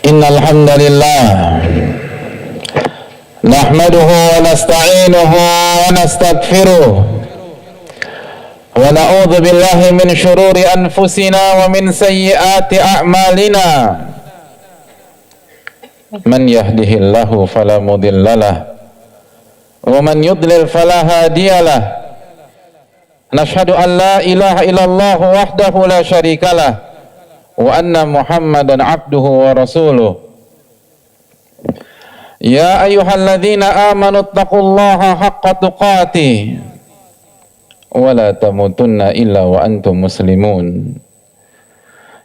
Innal hamdalillah nahmaduhu wa nasta'inuhu wa nastaghfiruh wa na'udzu billahi min shururi anfusina wa min sayyiati a'malina. Man yahdihillahu fala mudhillalah wa man yudlil fala hadiyalah. Nashhadu an la ilaha illallah wahdahu la syarikalah wa anna Muhammadan abduhu wa rasuluh. Ya ayyuhalladzina amanu taqullaha haqqa tuqatih wa la tamutunna illa wa antum muslimun.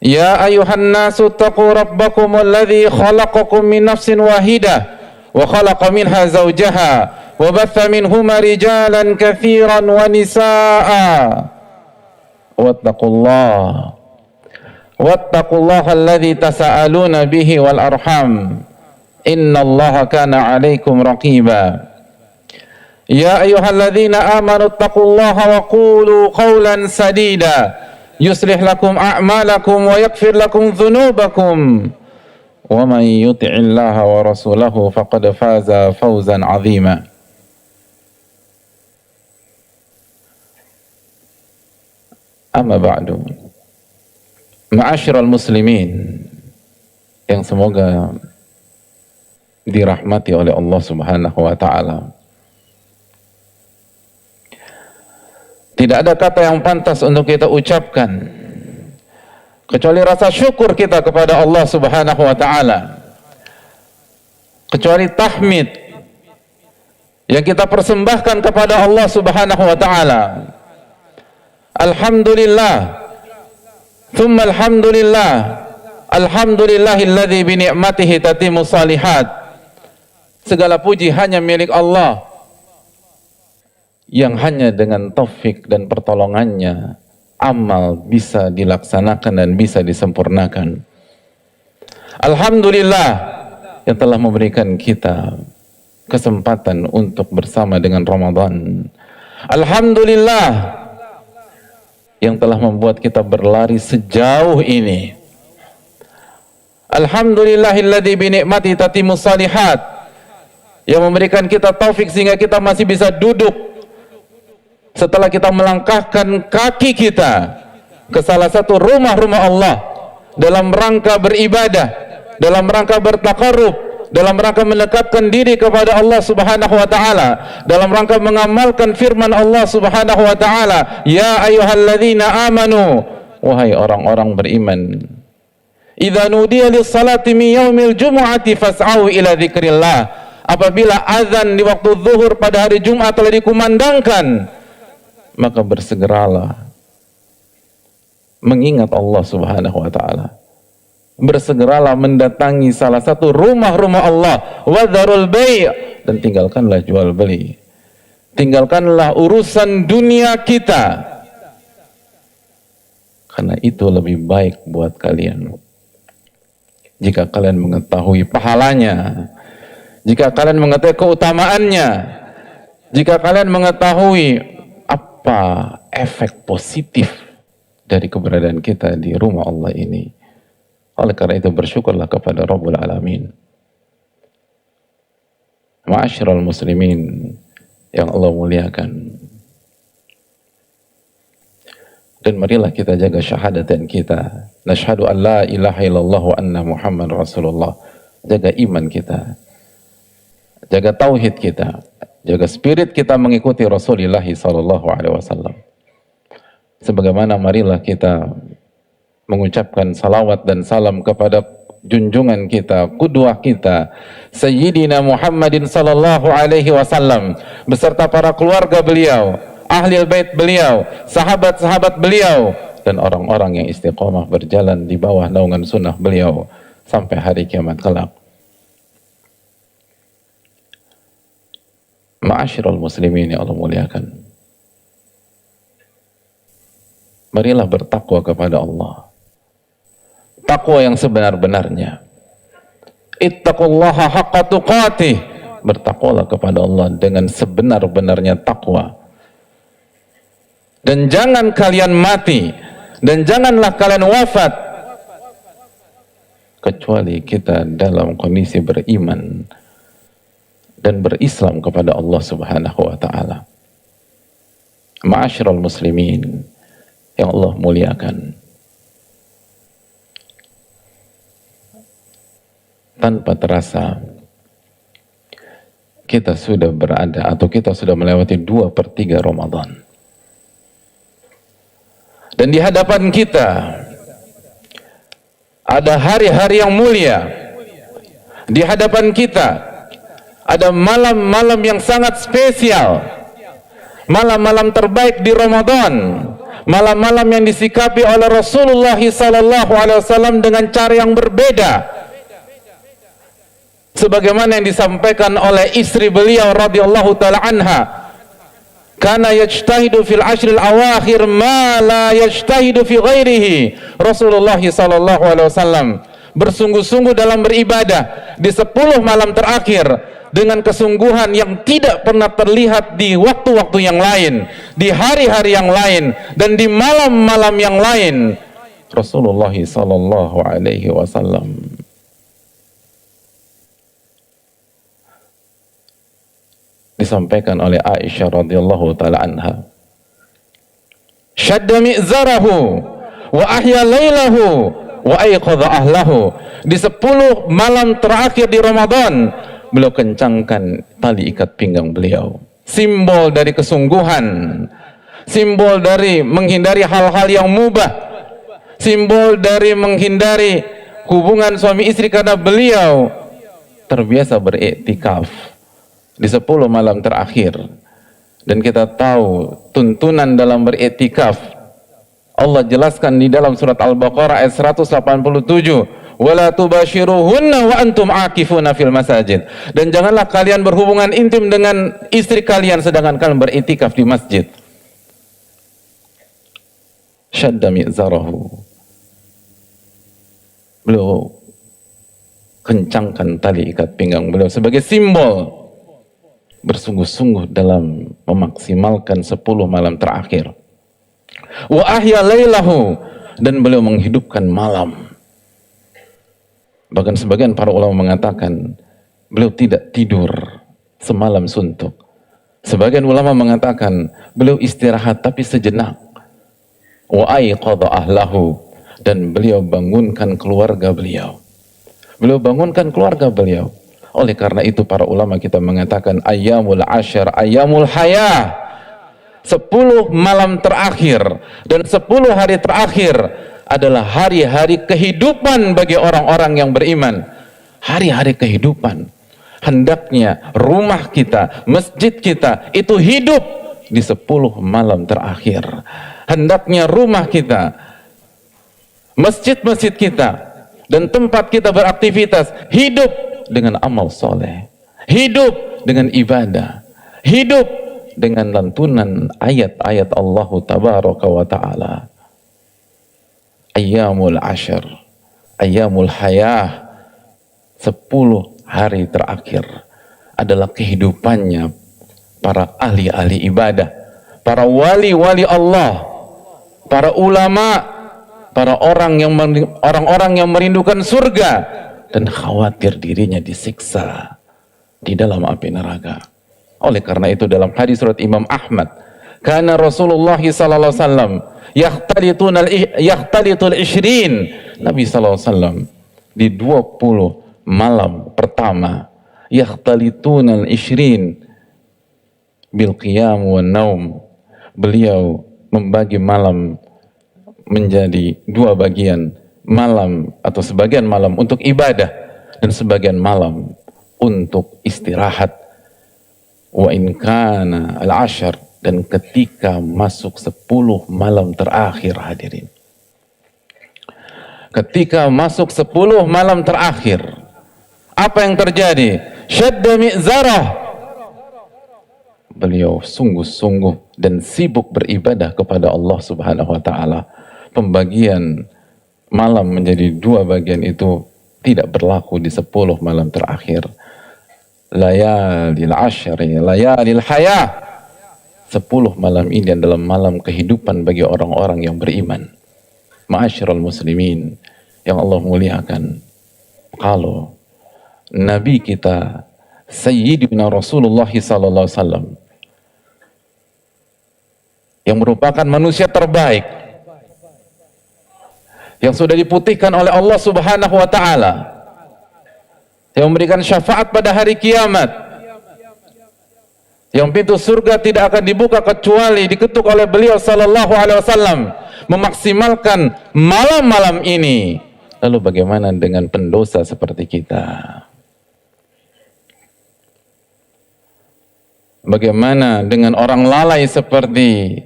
Ya ayyuhan nasu taqu rabbakum alladzi khalaqakum min nafsin wahidah wa khalaqa minha zawjaha wa batha minhuma rijalan katsiran wa nisaa'a wattaqullaha alladzi tasaaluna bihi wal arham innallaha kana 'alaikum raqiba. Ya ayyuhalladzina amanu taqullaha wa qulu qawlan sadida yuslih lakum a'malakum wa yaghfir lakum dhunubakum wa man yuti'illaha wa rasulahu faqad faza fawzan 'azima. Amma ba'du. Ma'asyiral muslimin yang semoga dirahmati oleh Allah Subhanahu wa taala. Tidak ada kata yang pantas untuk kita ucapkan kecuali rasa syukur kita kepada Allah Subhanahu wa taala. Kecuali tahmid yang kita persembahkan kepada Allah Subhanahu wa taala. Alhamdulillah, thumma alhamdulillah, alhamdulillahilladzi bi ni'matihi tatimmu shalihat. Segala puji hanya milik Allah yang hanya dengan taufik dan pertolongannya amal bisa dilaksanakan dan bisa disempurnakan. Alhamdulillah yang telah memberikan kita kesempatan untuk bersama dengan Ramadan. Alhamdulillah yang telah membuat kita berlari sejauh ini. Alhamdulillahilladzi bi ni'mati tatimmu shalihat, yang memberikan kita taufik sehingga kita masih bisa duduk setelah kita melangkahkan kaki kita ke salah satu rumah-rumah Allah dalam rangka beribadah, dalam rangka bertakarrub, dalam rangka mendekatkan diri kepada Allah Subhanahu wa taala, dalam rangka mengamalkan firman Allah Subhanahu wa taala, ya ayyuhalladzina amanu, wahai orang-orang beriman, idza nudiya lis-salati min yaumil jumu'ati fas'au ila dzikrillah. Apabila azan di waktu zuhur pada hari Jumat telah dikumandangkan, maka bersegeralah mengingat Allah Subhanahu wa taala. Bersegeralah mendatangi salah satu rumah-rumah Allah, wadharul bai', dan tinggalkanlah jual beli. Tinggalkanlah urusan dunia kita, karena itu lebih baik buat kalian. Jika kalian mengetahui pahalanya, jika kalian mengetahui keutamaannya, jika kalian mengetahui apa efek positif dari keberadaan kita di rumah Allah ini. Oleh karena itu bersyukurlah kepada Rabbul Alamin. Ma'asyiral muslimin yang Allah muliakan. Dan marilah kita jaga syahadatan kita. Nashhadu an la ilaha illallah wa anna Muhammad Rasulullah. Jaga iman kita. Jaga tauhid kita. Jaga spirit kita mengikuti Rasulullah sallallahu alaihi wasallam. Sebagaimana marilah kita mengucapkan salawat dan salam kepada junjungan kita, qudwah kita, Sayyidina Muhammadin sallallahu alaihi wasallam beserta para keluarga beliau, ahli bait beliau, sahabat-sahabat beliau, dan orang-orang yang istiqomah berjalan di bawah naungan sunnah beliau sampai hari kiamat kelak. Ma'asyiral muslimin yang Allah muliakan, marilah bertakwa kepada Allah, takwa yang sebenar-benarnya. Ittaqullaha haqqa tuqatih, bertakwalah kepada Allah dengan sebenar-benarnya takwa. dan jangan kalian mati, dan janganlah kalian wafat kecuali kita dalam kondisi beriman dan berislam kepada Allah Subhanahu wa taala. Ma'asyiral muslimin yang Allah muliakan, tanpa terasa kita sudah berada atau kita sudah melewati 2/3 Ramadan. Dan di hadapan kita ada hari-hari yang mulia. Di hadapan kita ada malam-malam yang sangat spesial. Malam-malam terbaik di Ramadan. Malam-malam yang disikapi oleh Rasulullah SAW dengan cara yang berbeda. Sebagaimana yang disampaikan oleh istri beliau radhiyallahu taala anha, kana yajtahidu fil ashril awakhir ma la yajtahidu fi ghairihi. Rasulullah sallallahu alaihi wasallam bersungguh-sungguh dalam beribadah di 10 malam terakhir dengan kesungguhan yang tidak pernah terlihat di waktu-waktu yang lain, di hari-hari yang lain, dan di malam-malam yang lain. Rasulullah sallallahu alaihi wasallam disampaikan oleh Aisyah radhiyallahu taala anha, syadda mi'zarahu wa ahya lailahu wa ayqadha ahlahu. Di 10 malam terakhir di Ramadan beliau kencangkan tali ikat pinggang beliau, simbol dari kesungguhan, simbol dari menghindari hal-hal yang mubah, simbol dari menghindari hubungan suami istri, karena beliau terbiasa beriktikaf di 10 malam terakhir. Dan kita tahu tuntunan dalam beriktikaf Allah jelaskan di dalam surat Al-Baqarah ayat 187, wala tubashiruhunna wa antum akifuna fil masajid. Dan janganlah kalian berhubungan intim dengan istri kalian sedangkan kalian beriktikaf di masjid. Syadda mi'zarahu, beliau kencangkan tali ikat pinggang beliau sebagai simbol bersungguh-sungguh dalam memaksimalkan 10 malam terakhir. Wa ahya lailahu, dan beliau menghidupkan malam. Bahkan sebagian para ulama mengatakan beliau tidak tidur semalam suntuk. Sebagian ulama mengatakan beliau istirahat tapi sejenak. Wa ayqadha ahlahu, dan beliau bangunkan keluarga beliau. Beliau bangunkan keluarga beliau. Oleh karena itu para ulama kita mengatakan ayyamul ashar ayyamul hayah. 10 malam terakhir dan 10 hari terakhir adalah hari-hari kehidupan bagi orang-orang yang beriman. Hari-hari kehidupan. Hendaknya rumah kita, masjid kita itu hidup di 10 malam terakhir. Hendaknya rumah kita, masjid-masjid kita, dan tempat kita beraktivitas hidup dengan amal soleh, hidup dengan ibadah, hidup dengan lantunan ayat-ayat Allah tabaraka wa ta'ala. Ayyamul ashar, ayyamul hayah, 10 hari terakhir adalah kehidupannya para ahli-ahli ibadah, para wali-wali Allah, para ulama, para orang-orang yang merindukan surga dan khawatir dirinya disiksa di dalam api neraka. Oleh karena itu dalam hadis surat Imam Ahmad, kana Rasulullah sallallahu alaihi wasallam yakhtalitul 20, Nabi sallallahu alaihi wasallam di 20 malam pertama yakhtalitunal 20 bil qiyam wan naum. Beliau membagi malam menjadi 2 bagian, malam atau sebagian malam untuk ibadah dan sebagian malam untuk istirahat. Wa in kana al-ashar, dan ketika masuk 10 malam terakhir, hadirin, ketika masuk 10 malam terakhir, apa yang terjadi? Syadda mi'zarah, beliau sungguh-sungguh dan sibuk beribadah kepada Allah Subhanahu wa ta'ala. Pembagian malam menjadi 2 bagian itu tidak berlaku di 10 malam terakhir. Layalil ashri, layalil hayah, 10 malam ini adalah malam kehidupan bagi orang-orang yang beriman. Ma'asyiral muslimin yang Allah muliakan. Kalau Nabi kita Sayyidina Rasulullah sallallahu alaihi wasallam yang merupakan manusia terbaik yang sudah diputihkan oleh Allah Subhanahu wa taala, yang memberikan syafaat pada hari kiamat, yang pintu surga tidak akan dibuka kecuali diketuk oleh beliau sallallahu alaihi wasallam, memaksimalkan malam-malam ini. Lalu bagaimana dengan pendosa seperti kita? Bagaimana dengan orang lalai seperti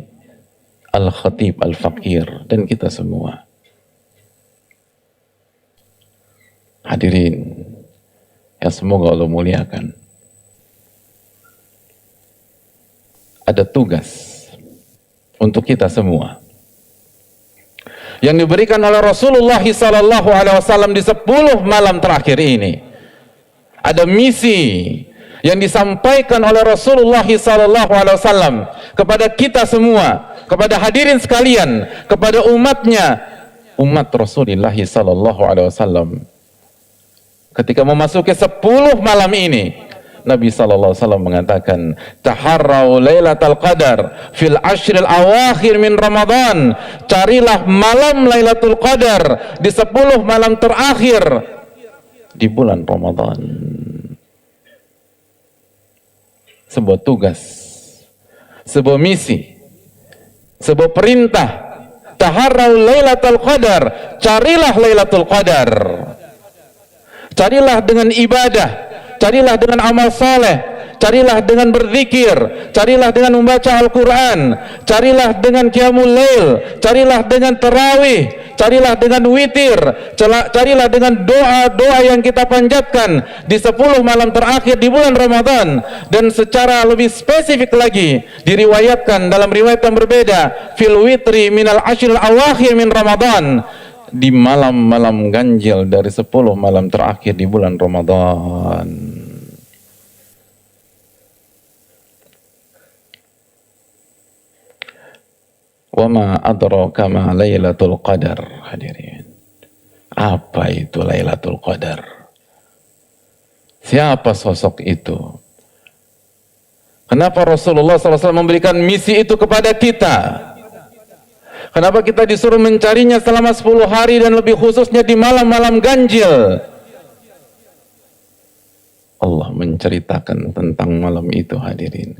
Al-Khatib Al-Fakir dan kita semua? Hadirin yang semoga Allah muliakan, ada tugas untuk kita semua yang diberikan oleh Rasulullah sallallahu alaihi wasallam di 10 malam terakhir ini. Ada misi yang disampaikan oleh Rasulullah sallallahu alaihi wasallam kepada kita semua, kepada hadirin sekalian, kepada umatnya, umat Rasulullah sallallahu alaihi wasallam. Ketika memasuki 10 malam ini, Nabi sallallahu alaihi wasallam mengatakan, "Taharrau lailatul qadar fil ashril awakhir min Ramadan." Carilah malam Lailatul Qadar di 10 malam terakhir di bulan Ramadan. Sebuah tugas, sebuah misi, sebuah perintah. Taharrau lailatul qadar, carilah Lailatul Qadar. Carilah dengan ibadah, carilah dengan amal saleh, carilah dengan berzikir, carilah dengan membaca Al-Quran, carilah dengan qiyamul lail, carilah dengan tarawih, carilah dengan witir, carilah dengan doa-doa yang kita panjatkan di 10 malam terakhir di bulan Ramadan. Dan secara lebih spesifik lagi diriwayatkan dalam riwayat yang berbeda, fil witri minal ashril awakhir min Ramadan, di malam-malam ganjil dari 10 malam terakhir di bulan Ramadan. Wa ma adraka ma Lailatul Qadar. Hadirin, apa itu Lailatul Qadar? Siapa sosok itu? Kenapa Rasulullah SAW memberikan misi itu kepada kita? Kenapa kita disuruh mencarinya selama 10 hari dan lebih khususnya di malam-malam ganjil? Allah menceritakan tentang malam itu, hadirin.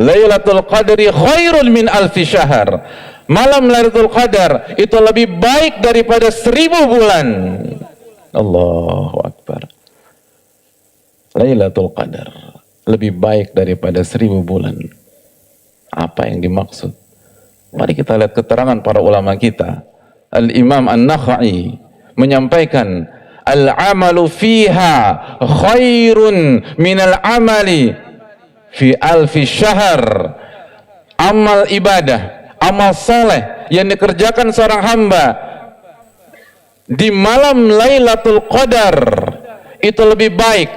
Lailatul Qadri khairun min alfi syahr. Malam Lailatul Qadar itu lebih baik daripada 1000 bulan. Allahu Akbar. Lailatul Qadar lebih baik daripada 1000 bulan. Apa yang dimaksud? Mari kita lihat keterangan para ulama kita. Al-Imam An-Nakhai menyampaikan, al-amalu fiha khairun minal amali fi alfi syahr. Amal ibadah, amal saleh yang dikerjakan seorang hamba di malam Lailatul Qadar itu lebih baik,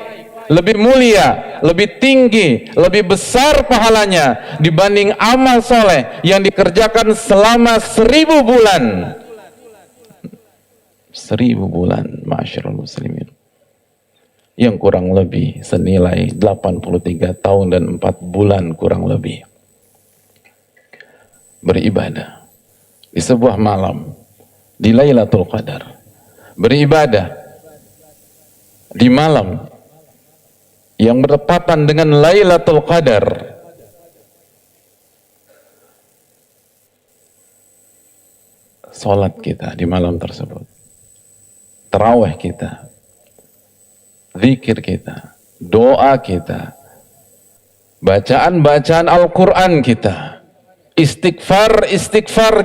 lebih mulia, lebih tinggi, lebih besar pahalanya dibanding amal soleh yang dikerjakan selama 1000 bulan. 1000 bulan, ma'asyiral muslimin, yang kurang lebih senilai 83 tahun dan 4 bulan kurang lebih beribadah di sebuah malam di Lailatul Qadar, beribadah di malam yang bertepatan dengan Lailatul Qadar. Salat kita di malam tersebut, tarawih kita, zikir kita, doa kita, bacaan-bacaan Al-Quran kita, istighfar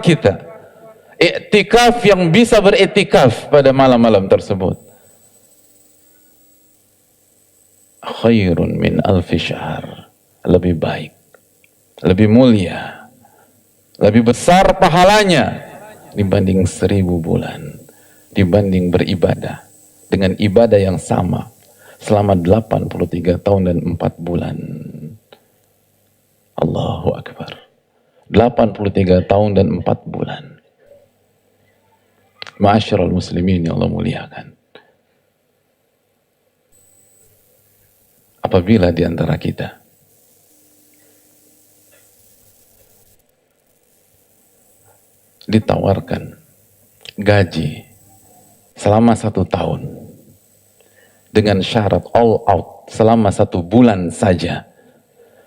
kita, iktikaf yang bisa beriktikaf pada malam-malam tersebut, khairun min alfi syahr, lebih baik, lebih mulia, lebih besar pahalanya dibanding 1000 bulan, dibanding beribadah dengan ibadah yang sama selama 83 tahun dan 4 bulan. Allahu Akbar. 83 tahun dan 4 bulan. Ma'asyiral muslimin yang Allah muliakan. Apabila di antara kita ditawarkan gaji selama 1 tahun dengan syarat all out selama 1 bulan saja,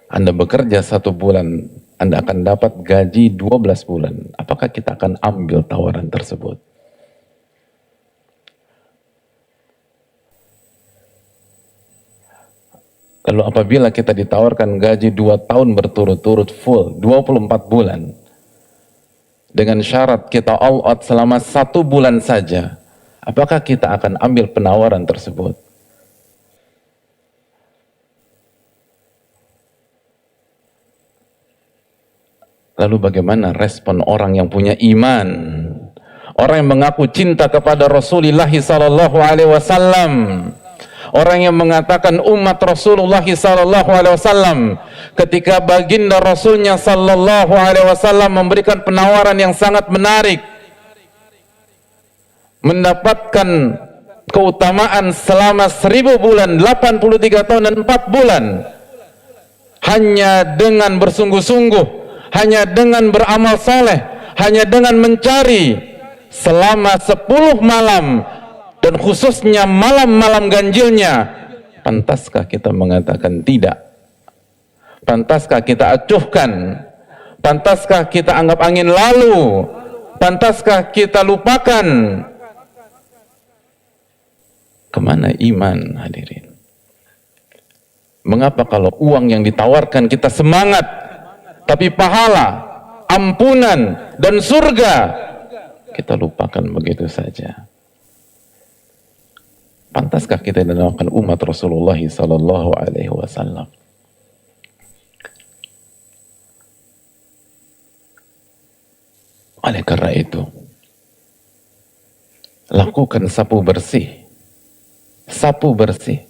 Anda bekerja 1 bulan, Anda akan dapat gaji 12 bulan. Apakah kita akan ambil tawaran tersebut? Lalu apabila kita ditawarkan gaji 2 tahun berturut-turut full, 24 bulan, dengan syarat kita all out selama 1 bulan saja, apakah kita akan ambil penawaran tersebut? Lalu bagaimana respon orang yang punya iman? Orang yang mengaku cinta kepada Rasulullah sallallahu alaihi wasallam. Orang yang mengatakan umat Rasulullah sallallahu alaihi wasallam, ketika baginda Rasulnya sallallahu alaihi wasallam memberikan penawaran yang sangat menarik, mendapatkan keutamaan selama 1000 bulan, 83 tahun dan 4 bulan, hanya dengan bersungguh-sungguh, hanya dengan beramal saleh, hanya dengan mencari selama 10 malam, dan khususnya malam-malam ganjilnya. Pantaskah kita mengatakan tidak? Pantaskah kita acuhkan? Pantaskah kita anggap angin lalu? Pantaskah kita lupakan? Kemana iman, hadirin? Mengapa kalau uang yang ditawarkan kita semangat, tapi pahala, ampunan, dan surga kita lupakan begitu saja? Pantaskah kita dinamakan umat Rasulullah sallallahu alaihi wasallam? Oleh karena itu, lakukan sapu bersih. Sapu bersih.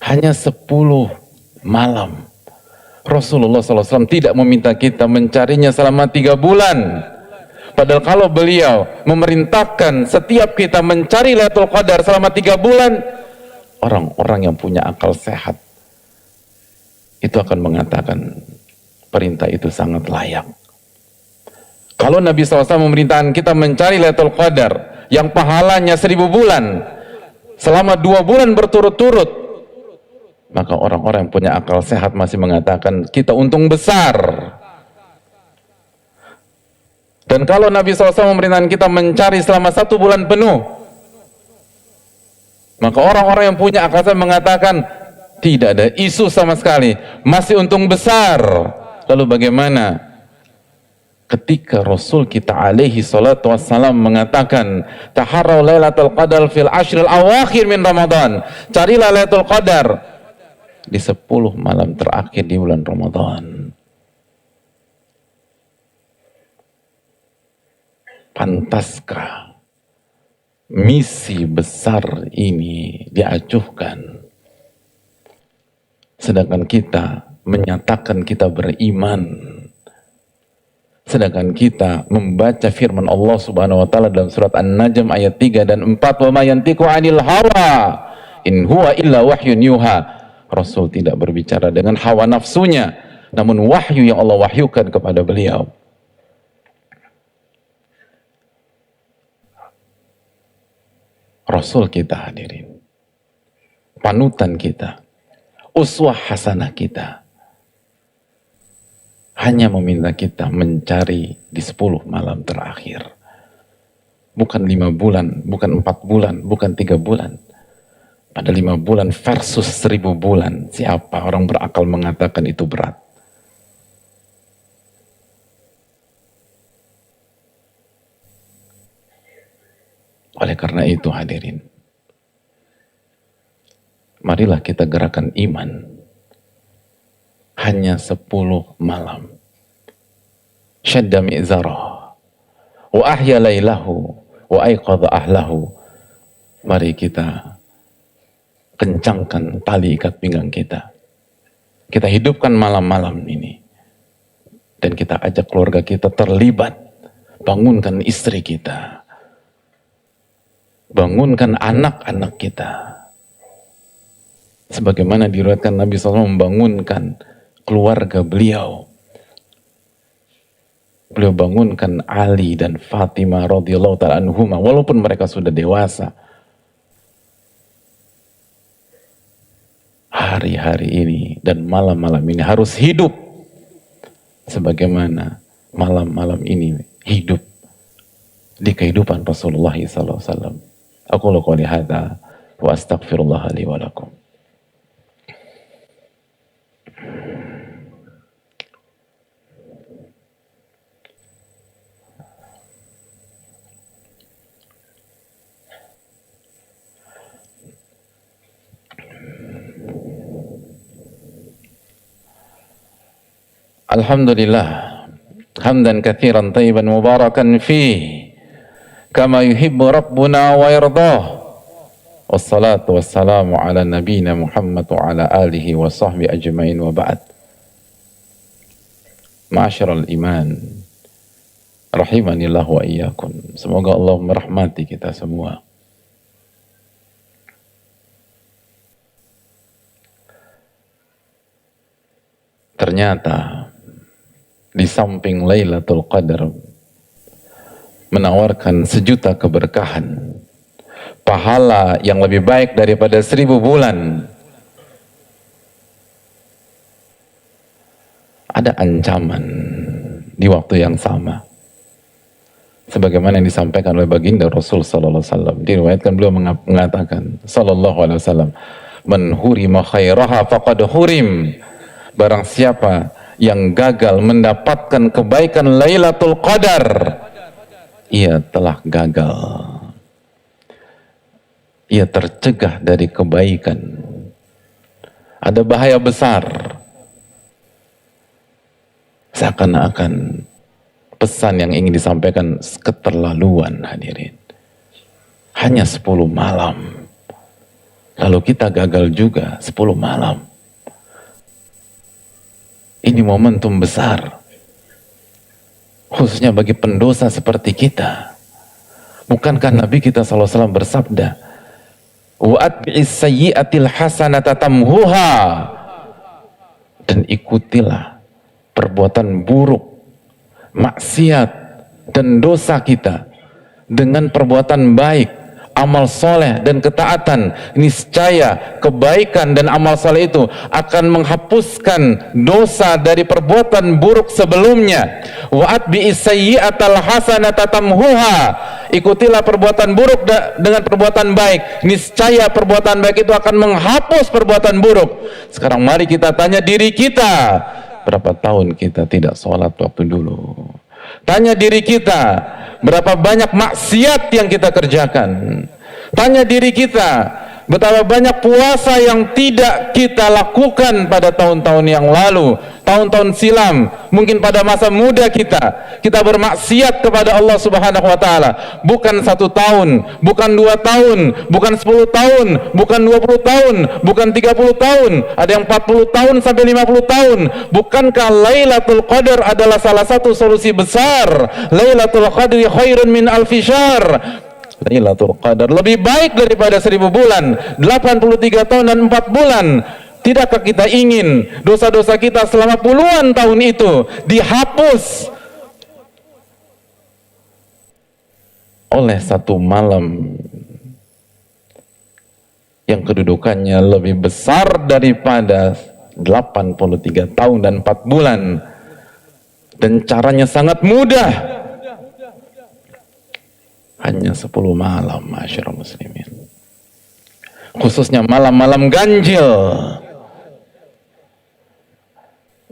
Hanya 10 malam. Rasulullah SAW tidak meminta kita mencarinya selama 3 bulan. Padahal kalau beliau memerintahkan setiap kita mencari Lailatul Qadar selama 3 bulan, orang-orang yang punya akal sehat itu akan mengatakan perintah itu sangat layak. Kalau Nabi SAW memerintahkan kita mencari Lailatul Qadar yang pahalanya 1000 bulan selama 2 bulan berturut-turut, maka orang-orang yang punya akal sehat masih mengatakan kita untung besar. Dan kalau Nabi SAW memerintahkan kita mencari selama 1 bulan penuh, maka orang-orang yang punya akal sehat mengatakan tidak ada isu sama sekali, masih untung besar. Lalu bagaimana ketika Rasul kita alaihi salatu wassalam mengatakan taharraw lailatul qadar fil ashril awakhir min Ramadan, carilah Lailatul Qadar di 10 malam terakhir di bulan Ramadan. Pantaskah misi besar ini diacuhkan, sedangkan kita menyatakan kita beriman, sedangkan kita membaca firman Allah Subhanahu wa taala dalam surat An-Najm ayat 3 dan 4, wa ma yantiqu 'anil hawa in huwa illa wahyun yuha. Rasul tidak berbicara dengan hawa nafsunya, namun wahyu yang Allah wahyukan kepada beliau. Rasul kita, hadirin, panutan kita, uswah hasanah kita, hanya meminta kita mencari di 10 malam terakhir. Bukan 5 bulan, bukan 4 bulan, bukan 3 bulan. Pada 5 bulan versus 1000 bulan. Siapa orang berakal mengatakan itu berat? Oleh karena itu, hadirin, marilah kita gerakan iman. Hanya 10 malam. Syadda mi'zarah wa ahya laylahu wa aiqadha ahlahu. Mari kita kencangkan tali ikat pinggang kita. Kita hidupkan malam-malam ini. Dan kita ajak keluarga kita terlibat. Bangunkan istri kita. Bangunkan anak-anak kita. Sebagaimana diriwayatkan Nabi SAW membangunkan keluarga beliau. Beliau bangunkan Ali dan Fatimah radhiyallahu ta'ala anhuma, walaupun mereka sudah dewasa. Hari-hari ini dan malam-malam ini harus hidup sebagaimana malam-malam ini hidup di kehidupan Rasulullah SAW. Aku qouli hadza wa astaghfirullah li wa lakum. Alhamdulillah hamdan katsiran thayyiban mubarakan fih kama yuhibbu rabbuna wa yardah. Wassalatu wassalamu ala nabiyyina Muhammad wa ala alihi wa sahbihi ajmain wa ba'd. Ma'asyiral iman rahimanillah wa iyyakum. Semoga Allah merahmati kita semua. Ternyata di samping Lailatul Qadar menawarkan sejuta keberkahan, pahala yang lebih baik daripada 1000 bulan, ada ancaman di waktu yang sama. Sebagaimana yang disampaikan oleh baginda Rasul sallallahu alaihi wasallam, diriwayatkan beliau mengatakan sallallahu alaihi wasallam, "Man hurima khairaha faqad hurim." Barang siapa yang gagal mendapatkan kebaikan Lailatul Qadar, ia telah gagal. Ia tercegah dari kebaikan. Ada bahaya besar. Seakan-akan pesan yang ingin disampaikan keterlaluan, hadirin. Hanya 10 malam. Lalu kita gagal juga 10 malam. Ini momentum besar, khususnya bagi pendosa seperti kita. Bukankah Nabi kita SAW bersabda, wa atbi'is sayyi'atil hasanata tamhuha, dan ikutilah perbuatan buruk, maksiat dan dosa kita dengan perbuatan baik, amal soleh dan ketaatan. Niscaya kebaikan dan amal soleh itu akan menghapuskan dosa dari perbuatan buruk sebelumnya. Wa atbi'is sayyi'atal hasanata tamhuha, ikutilah perbuatan buruk dengan perbuatan baik, niscaya perbuatan baik itu akan menghapus perbuatan buruk. Sekarang mari kita tanya diri kita, berapa tahun kita tidak sholat waktu dulu? Tanya diri kita, berapa banyak maksiat yang kita kerjakan? Tanya diri kita, betapa banyak puasa yang tidak kita lakukan pada tahun-tahun yang lalu, tahun-tahun silam, mungkin pada masa muda kita bermaksiat kepada Allah Subhanahu wa Ta'ala. Bukan 1 tahun, bukan 2 tahun, bukan 10 tahun, bukan 20 tahun, bukan 30 tahun, ada yang 40 tahun sampai 50 tahun. Bukankah Lailatul Qadar adalah salah satu solusi besar? Lailatul Qadri khairun min alfi syahr. Lailatul Qadar lebih baik daripada 1000 bulan, 83 tahun dan 4 bulan. Tidakkah kita ingin dosa-dosa kita selama puluhan tahun itu dihapus oleh 1 malam yang kedudukannya lebih besar daripada 83 tahun dan 4 bulan, dan caranya sangat mudah. Hanya 10 malam, masyarakat muslimin. Khususnya malam-malam ganjil.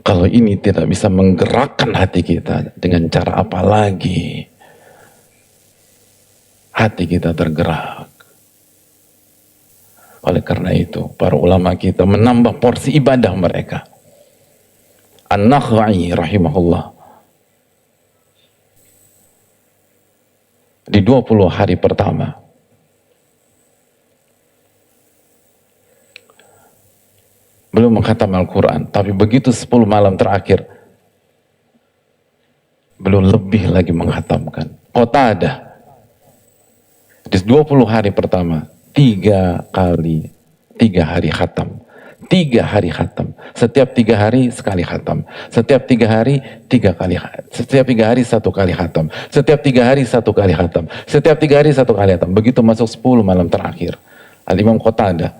Kalau ini tidak bisa menggerakkan hati kita, dengan cara apa lagi hati kita tergerak? Oleh karena itu, para ulama kita menambah porsi ibadah mereka. An-Nakhai rahimahullah, di 20 hari pertama belum mengkhatam Al-Quran, tapi begitu 10 malam terakhir lalu lebih lagi menghatamkan. Qatadah di 20 hari pertama 3 hari khatam. 3 hari khatam. Setiap 3 hari sekali khatam. Setiap 3 hari 3 kali. Setiap 3 hari 1 kali khatam. Setiap 3 hari 1 kali khatam. Setiap 3 hari 1 kali khatam. Begitu masuk 10 malam terakhir. Al-Imam Qatadah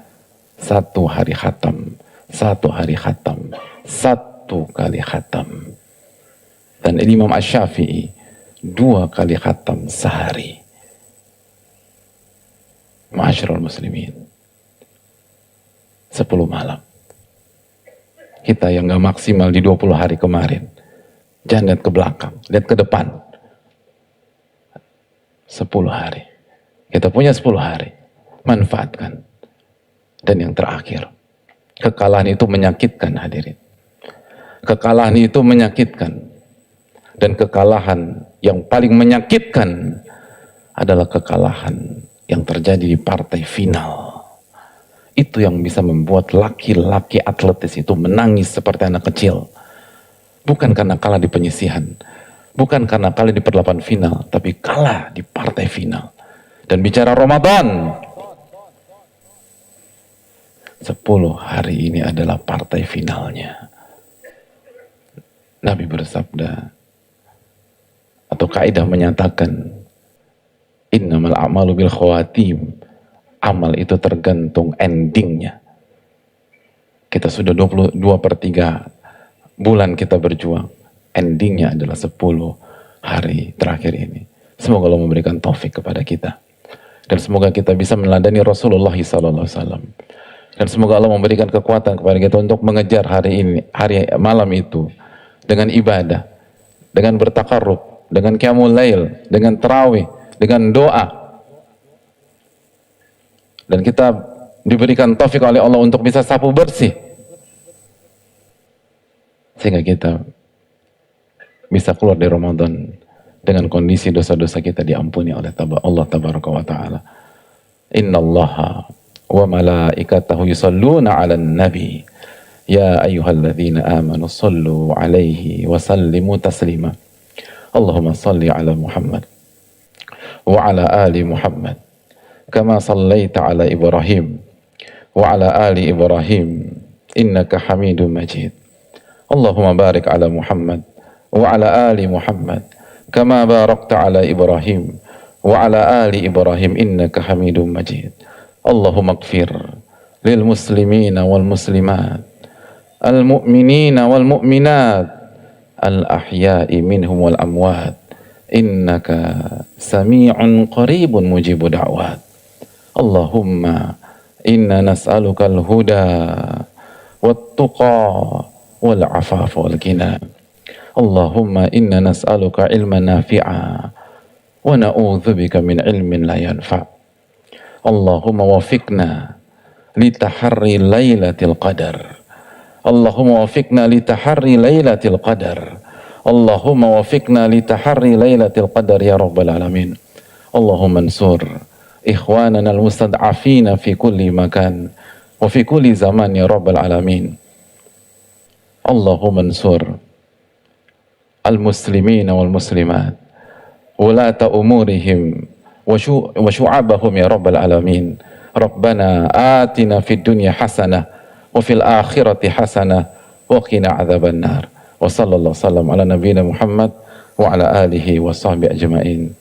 1 hari khatam. 1 hari khatam. 1 kali khatam. Dan Imam Asy-Syafi'i 2 kali khatam sehari. Ma'asyiral muslimin. 10 malam. Kita yang gak maksimal di 20 hari kemarin. Jangan lihat ke belakang, lihat ke depan. 10 hari. Kita punya 10 hari. Manfaatkan. Dan yang terakhir, kekalahan itu menyakitkan, hadirin. Kekalahan itu menyakitkan. Dan kekalahan yang paling menyakitkan adalah kekalahan yang terjadi di partai final. Itu yang bisa membuat laki-laki atletis itu menangis seperti anak kecil. Bukan karena kalah di penyisihan. Bukan karena kalah di perlapan final. Tapi kalah di partai final. Dan bicara Ramadan. 10 hari ini adalah partai finalnya. Nabi bersabda. Atau kaidah menyatakan. Innamal a'malu bil khawatim. Amal itu tergantung endingnya. Kita sudah 22/3 bulan kita berjuang. Endingnya adalah 10 hari terakhir ini. Semoga Allah memberikan taufik kepada kita. Dan semoga kita bisa meneladani Rasulullah SAW. Dan semoga Allah memberikan kekuatan kepada kita untuk mengejar hari malam itu. Dengan ibadah. Dengan bertakarrub. Dengan qiyamul lail. Dengan tarawih. Dengan doa. Dan kita diberikan taufik oleh Allah untuk bisa sapu bersih. Sehingga kita bisa keluar dari Ramadan dengan kondisi dosa-dosa kita diampuni oleh Allah Tabaraka wa Ta'ala. Innallaha wa malaikatahu yusalluna 'alan nabi. Ya ayyuhalladzina amanu sallu 'alaihi wa sallimu taslima. Allahumma salli 'ala Muhammad wa 'ala ali Muhammad. Kama sallaita ala Ibrahim wa ala ali Ibrahim innaka Hamidum Majid. Allahumma barik ala Muhammad wa ala ali Muhammad kama barakta ala Ibrahim wa ala ali Ibrahim innaka Hamidum Majid. Allahumma ighfir lil muslimina wal muslimat al mu'minina wal mu'minat al ahya'i minhum wal amwat innaka sami'un qaribun mujibu da'wat. Allahumma inna nas'aluka al-huda wat-tuqa wal-'afafa wal-ghina. Allahumma inna nas'aluka ilman nafi'a wa na'udzubika min ilmin la yanfa'. Allahumma wafiqna li tahri lailatul qadar. Allahumma wafiqna li tahri lailatul qadar. Allahumma wafiqna li tahri lailatul qadar ya rabbal alamin. Allahumma ansur ikhwanana al-mustad'afina fi kulli makan wa fi kulli zaman ya rabbal alamin. Allahumma ansur al-muslimina wal muslimat ulata umurihim wa syu'abahum ya rabbal alamin. Rabbana atina fid dunya hasanah wa fil akhirati hasanah wa qina adzaban nar. Wa sallallahu sallam ala nabiyyina Muhammad wa ala alihi wa sahbihi ajma'in.